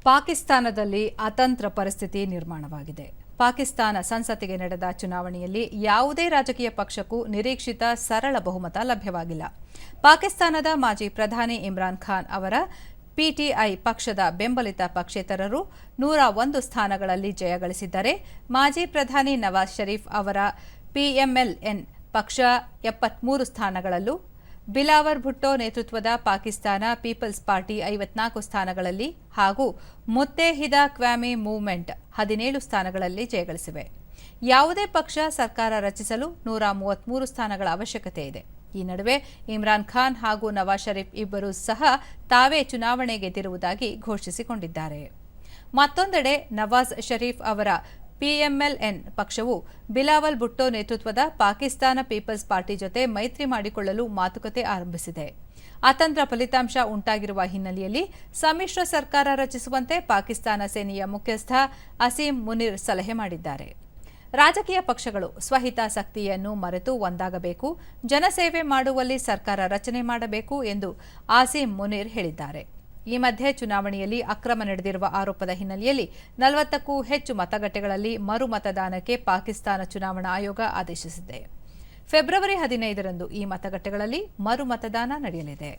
ಪಾಕಿಸ್ತಾನದಲ್ಲಿ ಅತಂತ್ರ ಪರಿಸ್ಥಿತಿ ನಿರ್ಮಾಣವಾಗಿದೆ. ಪಾಕಿಸ್ತಾನ ಸಂಸತ್ತಿಗೆ ನಡೆದ ಚುನಾವಣೆಯಲ್ಲಿ ಯಾವುದೇ ರಾಜಕೀಯ ಪಕ್ಷಕ್ಕೂ ನಿರೀಕ್ಷಿತ ಸರಳ ಬಹುಮತ ಲಭ್ಯವಾಗಿಲ್ಲ. ಪಾಕಿಸ್ತಾನದ ಮಾಜಿ ಪ್ರಧಾನಿ ಇಮ್ರಾನ್ ಖಾನ್ ಅವರ ಪಿಟಿಐ ಪಕ್ಷದ ಬೆಂಬಲಿತ ಪಕ್ಷೇತರರು 101 ಸ್ಥಾನಗಳಲ್ಲಿ ಜಯಗಳಿಸಿದ್ದರೆ, ಮಾಜಿ ಪ್ರಧಾನಿ ನವಾಜ್ ಷರೀಫ್ ಅವರ ಪಿಎಂಎಲ್ಎನ್ ಪಕ್ಷ 73 ಸ್ಥಾನಗಳಲ್ಲೂ, ಬಿಲಾವರ್ ಭುಟ್ಟೋ ನೇತೃತ್ವದ ಪಾಕಿಸ್ತಾನ ಪೀಪಲ್ಸ್ ಪಾರ್ಟಿ 54 ಸ್ಥಾನಗಳಲ್ಲಿ ಹಾಗೂ ಮುತ್ತೇಹಿದ ಕ್ವಾಮಿ ಮೂವ್ಮೆಂಟ್ 17 ಸ್ಥಾನಗಳಲ್ಲಿ ಜಯಗಳಿಸಿವೆ. ಯಾವುದೇ ಪಕ್ಷ ಸರ್ಕಾರ ರಚಿಸಲು 133 ಸ್ಥಾನಗಳ ಅವಶ್ಯಕತೆ ಇದೆ. ಈ ನಡುವೆ ಇಮ್ರಾನ್ ಖಾನ್ ಹಾಗೂ ನವಾಜ್ ಷರೀಫ್ ಇಬ್ಬರೂ ಸಹ ತಾವೇ ಚುನಾವಣೆ ಗೆದ್ದಿರುವುದಾಗಿ ಘೋಷಿಸಿಕೊಂಡಿದ್ದಾರೆ. ಮತ್ತೊಂದೆಡೆ ನವಾಜ್ ಷರೀಫ್ ಅವರ ಪಿಎಂಎಲ್ಎನ್ ಪಕ್ಷವು ಬಿಲಾವಲ್ ಭುಟ್ಟೋ ನೇತೃತ್ವದ ಪಾಕಿಸ್ತಾನ ಪೀಪಲ್ಸ್ ಪಾರ್ಟಿ ಜೊತೆ ಮೈತ್ರಿ ಮಾಡಿಕೊಳ್ಳಲು ಮಾತುಕತೆ ಆರಂಭಿಸಿದೆ. ಅತಂತ್ರ ಫಲಿತಾಂಶ ಉಂಟಾಗಿರುವ ಹಿನ್ನೆಲೆಯಲ್ಲಿ ಸಮ್ಮಿಶ್ರ ಸರ್ಕಾರ ರಚಿಸುವಂತೆ ಪಾಕಿಸ್ತಾನ ಸೇನೆಯ ಮುಖ್ಯಸ್ಥ ಅಸೀಂ ಮುನೀರ್ ಸಲಹೆ ಮಾಡಿದ್ದಾರೆ. ರಾಜಕೀಯ ಪಕ್ಷಗಳು ಸ್ವಹಿತಾಸಕ್ತಿಯನ್ನು ಮರೆತು ಒಂದಾಗಬೇಕು, ಜನಸೇವೆ ಮಾಡುವಲ್ಲಿ ಸರ್ಕಾರ ರಚನೆ ಮಾಡಬೇಕು ಎಂದು ಅಸೀಂ ಮುನೀರ್ ಹೇಳಿದ್ದಾರೆ. ಈ ಮಧ್ಯೆ ಚುನಾವಣೆಯಲ್ಲಿ ಅಕ್ರಮ ನಡೆದಿರುವ ಆರೋಪದ ಹಿನ್ನೆಲೆಯಲ್ಲಿ 40ಕ್ಕೂ ಹೆಚ್ಚು ಮತಗಟ್ಟೆಗಳಲ್ಲಿ ಮರು ಮತದಾನಕ್ಕೆ ಪಾಕಿಸ್ತಾನ ಚುನಾವಣಾ ಆಯೋಗ ಆದೇಶಿಸಿದೆ. ಫೆಬ್ರವರಿ 15ರಂದು ಈ ಮತಗಟ್ಟೆಗಳಲ್ಲಿ ಮರು ಮತದಾನ ನಡೆಯಲಿದೆ.